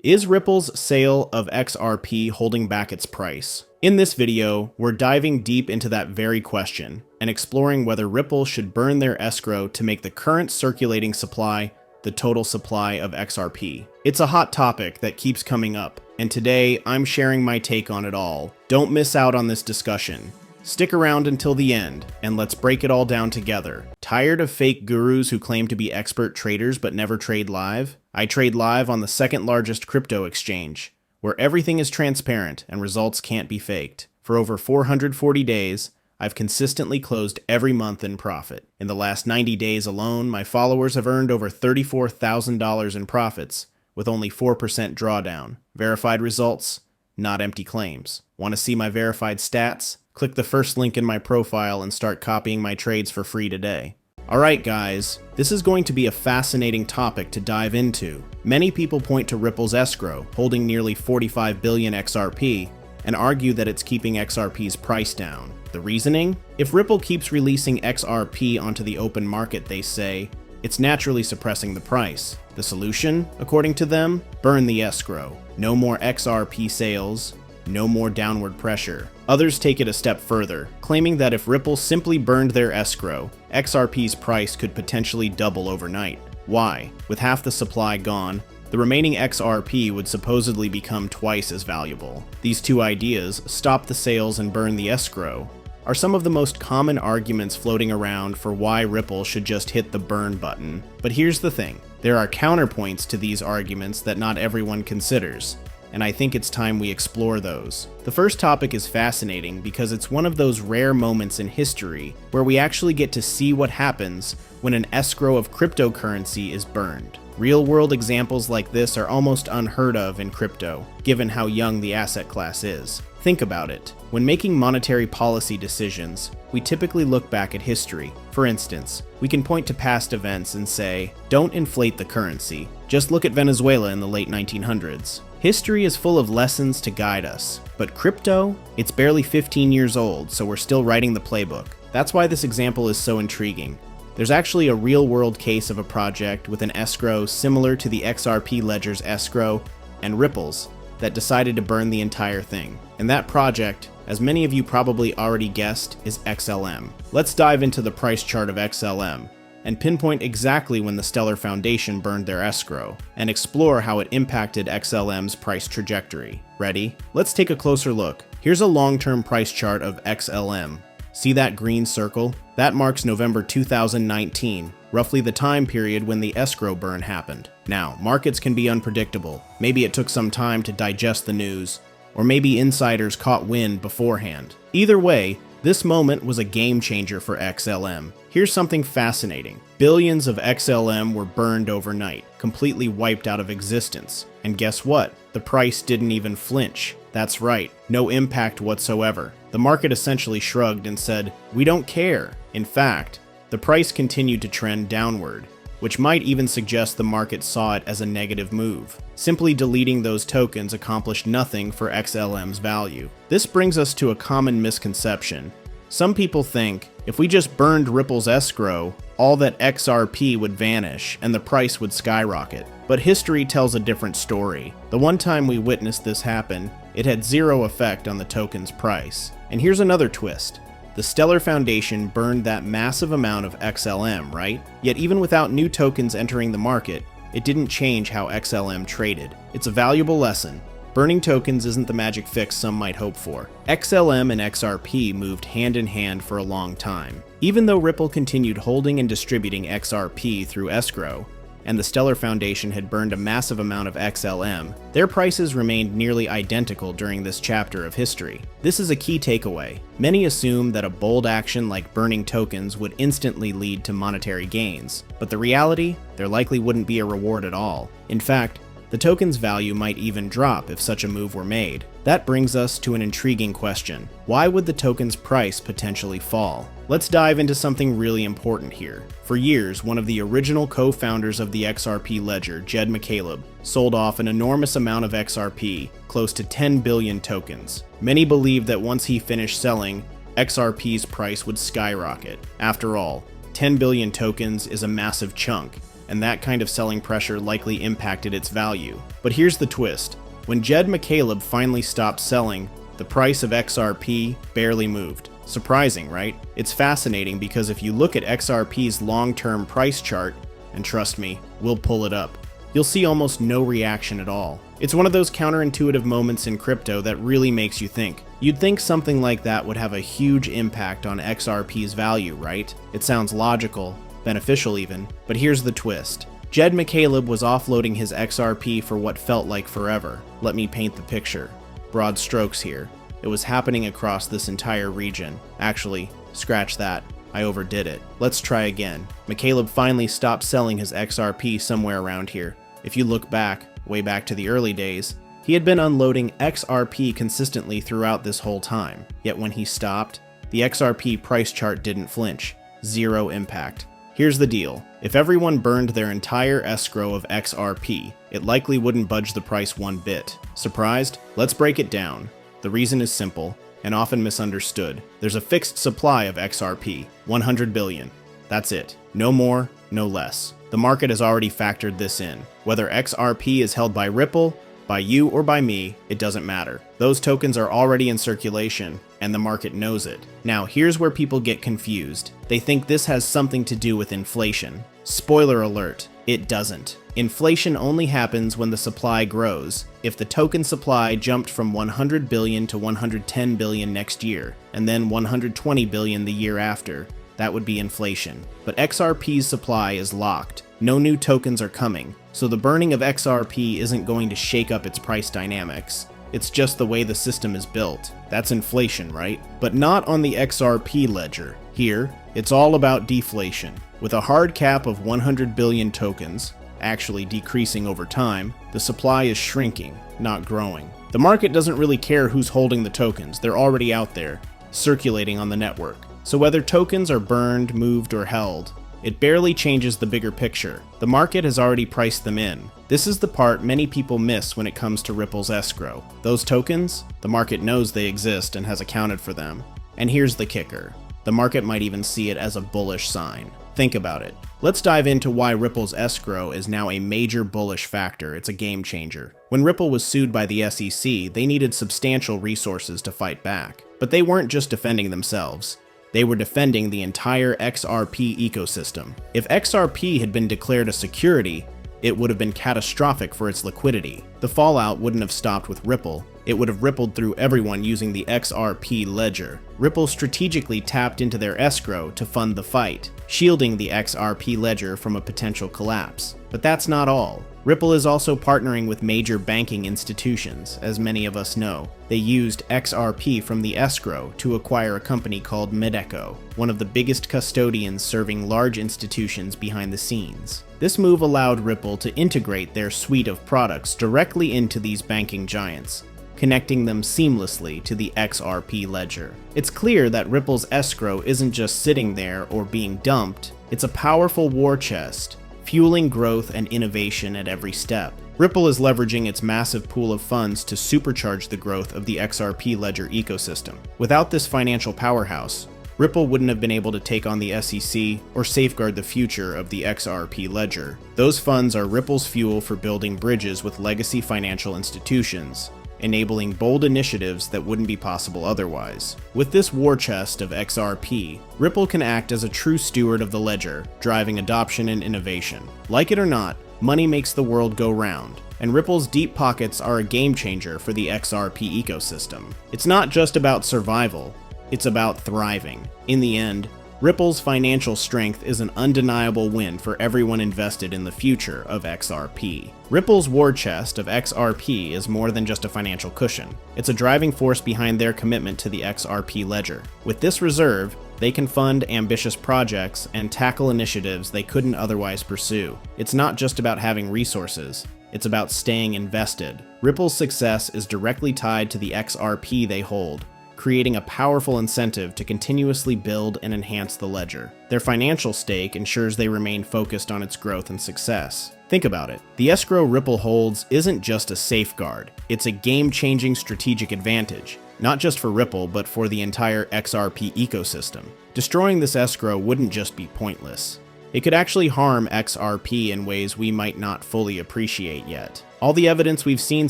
Is Ripple's sale of XRP holding back its price? In this video, we're diving deep into that very question and exploring whether Ripple should burn their escrow to make the current circulating supply the total supply of XRP. It's a hot topic that keeps coming up, and today I'm sharing my take on it all. Don't miss out on this discussion. Stick around until the end, and let's break it all down together. Tired of fake gurus who claim to be expert traders but never trade live? I trade live on the second largest crypto exchange, where everything is transparent and results can't be faked. For over 440 days, I've consistently closed every month in profit. In the last 90 days alone, my followers have earned over $34,000 in profits, with only 4% drawdown. Verified results, not empty claims. Want to see my verified stats? Click the first link in my profile and start copying my trades for free today. Alright guys, this is going to be a fascinating topic to dive into. Many people point to Ripple's escrow, holding nearly 45 billion XRP, and argue that it's keeping XRP's price down. The reasoning? If Ripple keeps releasing XRP onto the open market, they say, it's naturally suppressing the price. The solution, according to them, burn the escrow. No more XRP sales, no more downward pressure. Others take it a step further, claiming that if Ripple simply burned their escrow, XRP's price could potentially double overnight. Why? With half the supply gone, the remaining XRP would supposedly become twice as valuable. These two ideas, stop the sales and burn the escrow, are some of the most common arguments floating around for why Ripple should just hit the burn button. But here's the thing, there are counterpoints to these arguments that not everyone considers, and I think it's time we explore those. The first topic is fascinating because it's one of those rare moments in history where we actually get to see what happens when an escrow of cryptocurrency is burned. Real-world examples like this are almost unheard of in crypto, given how young the asset class is. Think about it. When making monetary policy decisions, we typically look back at history. For instance, we can point to past events and say, don't inflate the currency. Just look at Venezuela in the late 1900s. History is full of lessons to guide us, but crypto? It's barely 15 years old, so we're still writing the playbook. That's why this example is so intriguing. There's actually a real-world case of a project with an escrow similar to the XRP ledger's escrow and Ripple's that decided to burn the entire thing. And that project, as many of you probably already guessed, is XLM. Let's dive into the price chart of XLM and pinpoint exactly when the Stellar Foundation burned their escrow, and explore how it impacted XLM's price trajectory. Ready? Let's take a closer look. Here's a long-term price chart of XLM. See that green circle? That marks November 2019, roughly the time period when the escrow burn happened. Now, markets can be unpredictable. Maybe it took some time to digest the news, or maybe insiders caught wind beforehand. Either way, this moment was a game changer for XLM. Here's something fascinating. Billions of XLM were burned overnight, completely wiped out of existence. And guess what? The price didn't even flinch. That's right, no impact whatsoever. The market essentially shrugged and said, we don't care. In fact, the price continued to trend downward, which might even suggest the market saw it as a negative move. Simply deleting those tokens accomplished nothing for XLM's value. This brings us to a common misconception. Some people think, if we just burned Ripple's escrow, all that XRP would vanish and the price would skyrocket. But history tells a different story. The one time we witnessed this happen, it had zero effect on the token's price. And here's another twist. The Stellar Foundation burned that massive amount of XLM, right? Yet even without new tokens entering the market, it didn't change how XLM traded. It's a valuable lesson. Burning tokens isn't the magic fix some might hope for. XLM and XRP moved hand in hand for a long time. Even though Ripple continued holding and distributing XRP through escrow, and the Stellar Foundation had burned a massive amount of XLM, their prices remained nearly identical during this chapter of history. This is a key takeaway. Many assume that a bold action like burning tokens would instantly lead to monetary gains, but the reality, there likely wouldn't be a reward at all. In fact, the token's value might even drop if such a move were made. That brings us to an intriguing question. Why would the token's price potentially fall? Let's dive into something really important here. For years, one of the original co-founders of the XRP ledger, Jed McCaleb, sold off an enormous amount of XRP, close to 10 billion tokens. Many believed that once he finished selling, XRP's price would skyrocket. After all, 10 billion tokens is a massive chunk, and that kind of selling pressure likely impacted its value. But here's the twist. When Jed McCaleb finally stopped selling, the price of XRP barely moved. Surprising, right? It's fascinating because if you look at XRP's long-term price chart, and trust me, we'll pull it up, you'll see almost no reaction at all. It's one of those counterintuitive moments in crypto that really makes you think. You'd think something like that would have a huge impact on XRP's value, right? It sounds logical, beneficial even, but here's the twist. Jed McCaleb was offloading his XRP for what felt like forever. Let me paint the picture. Broad strokes here. It was happening across this entire region. Actually, scratch that. I overdid it. Let's try again. McCaleb finally stopped selling his XRP somewhere around here. If you look back, way back to the early days, he had been unloading XRP consistently throughout this whole time. Yet when he stopped, the XRP price chart didn't flinch. Zero impact. Here's the deal. If everyone burned their entire escrow of XRP, it likely wouldn't budge the price one bit. Surprised? Let's break it down. The reason is simple and often misunderstood. There's a fixed supply of XRP, 100 billion. That's it. No more, no less. The market has already factored this in. Whether XRP is held by Ripple, by you, or by me, it doesn't matter. Those tokens are already in circulation, and the market knows it. Now, here's where people get confused. They think this has something to do with inflation. Spoiler alert, it doesn't. Inflation only happens when the supply grows. If the token supply jumped from 100 billion to 110 billion next year, and then 120 billion the year after, that would be inflation. But XRP's supply is locked. No new tokens are coming, so the burning of XRP isn't going to shake up its price dynamics. It's just the way the system is built. That's inflation, right? But not on the XRP ledger. Here, it's all about deflation. With a hard cap of 100 billion tokens, actually decreasing over time, the supply is shrinking, not growing. The market doesn't really care who's holding the tokens. They're already out there, circulating on the network. So whether tokens are burned, moved, or held, it barely changes the bigger picture. The market has already priced them in. This is the part many people miss when it comes to Ripple's escrow. Those tokens, the market knows they exist and has accounted for them. And here's the kicker. The market might even see it as a bullish sign. Think about it. Let's dive into why Ripple's escrow is now a major bullish factor. It's a game changer. When Ripple was sued by the SEC, they needed substantial resources to fight back. But they weren't just defending themselves. They were defending the entire XRP ecosystem. If XRP had been declared a security, it would have been catastrophic for its liquidity. The fallout wouldn't have stopped with Ripple. It would have rippled through everyone using the XRP ledger. Ripple strategically tapped into their escrow to fund the fight, shielding the XRP ledger from a potential collapse. But that's not all. Ripple is also partnering with major banking institutions, as many of us know. They used XRP from the escrow to acquire a company called Medeco, one of the biggest custodians serving large institutions behind the scenes. This move allowed Ripple to integrate their suite of products directly into these banking giants, connecting them seamlessly to the XRP ledger. It's clear that Ripple's escrow isn't just sitting there or being dumped, it's a powerful war chest, fueling growth and innovation at every step. Ripple is leveraging its massive pool of funds to supercharge the growth of the XRP ledger ecosystem. Without this financial powerhouse, Ripple wouldn't have been able to take on the SEC or safeguard the future of the XRP ledger. Those funds are Ripple's fuel for building bridges with legacy financial institutions, enabling bold initiatives that wouldn't be possible otherwise. With this war chest of XRP, Ripple can act as a true steward of the ledger, driving adoption and innovation. Like it or not, money makes the world go round, and Ripple's deep pockets are a game changer for the XRP ecosystem. It's not just about survival, it's about thriving. In the end, Ripple's financial strength is an undeniable win for everyone invested in the future of XRP. Ripple's war chest of XRP is more than just a financial cushion. It's a driving force behind their commitment to the XRP ledger. With this reserve, they can fund ambitious projects and tackle initiatives they couldn't otherwise pursue. It's not just about having resources, it's about staying invested. Ripple's success is directly tied to the XRP they hold, creating a powerful incentive to continuously build and enhance the ledger. Their financial stake ensures they remain focused on its growth and success. Think about it. The escrow Ripple holds isn't just a safeguard, it's a game-changing strategic advantage, not just for Ripple, but for the entire XRP ecosystem. Destroying this escrow wouldn't just be pointless. It could actually harm XRP in ways we might not fully appreciate yet. All the evidence we've seen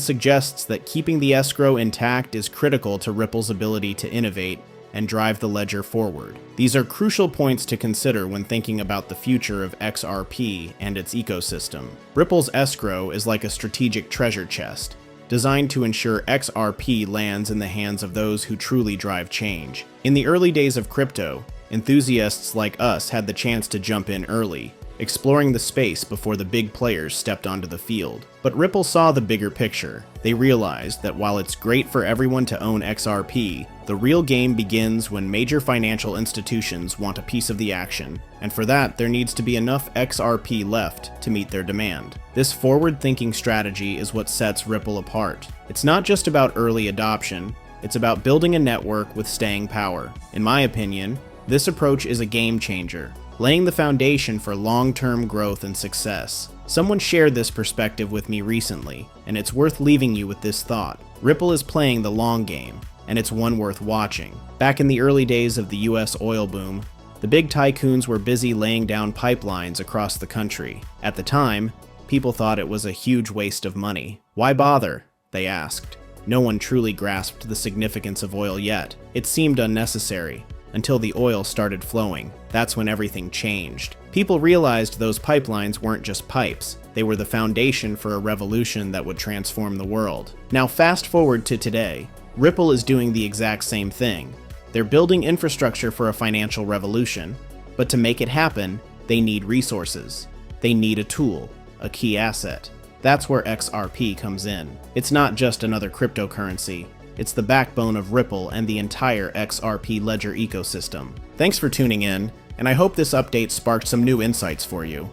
suggests that keeping the escrow intact is critical to Ripple's ability to innovate and drive the ledger forward. These are crucial points to consider when thinking about the future of XRP and its ecosystem. Ripple's escrow is like a strategic treasure chest, designed to ensure XRP lands in the hands of those who truly drive change. In the early days of crypto, enthusiasts like us had the chance to jump in early, exploring the space before the big players stepped onto the field. But Ripple saw the bigger picture. They realized that while it's great for everyone to own XRP, the real game begins when major financial institutions want a piece of the action, and for that there needs to be enough XRP left to meet their demand. This forward-thinking strategy is what sets Ripple apart. It's not just about early adoption, it's about building a network with staying power. In my opinion, this approach is a game changer, laying the foundation for long-term growth and success. Someone shared this perspective with me recently, and it's worth leaving you with this thought. Ripple is playing the long game, and it's one worth watching. Back in the early days of the US oil boom, the big tycoons were busy laying down pipelines across the country. At the time, people thought it was a huge waste of money. Why bother? They asked. No one truly grasped the significance of oil yet. It seemed unnecessary, until the oil started flowing. That's when everything changed. People realized those pipelines weren't just pipes. They were the foundation for a revolution that would transform the world. Now fast forward to today. Ripple is doing the exact same thing. They're building infrastructure for a financial revolution, but to make it happen, they need resources. They need a tool, a key asset. That's where XRP comes in. It's not just another cryptocurrency. It's the backbone of Ripple and the entire XRP ledger ecosystem. Thanks for tuning in, and I hope this update sparked some new insights for you.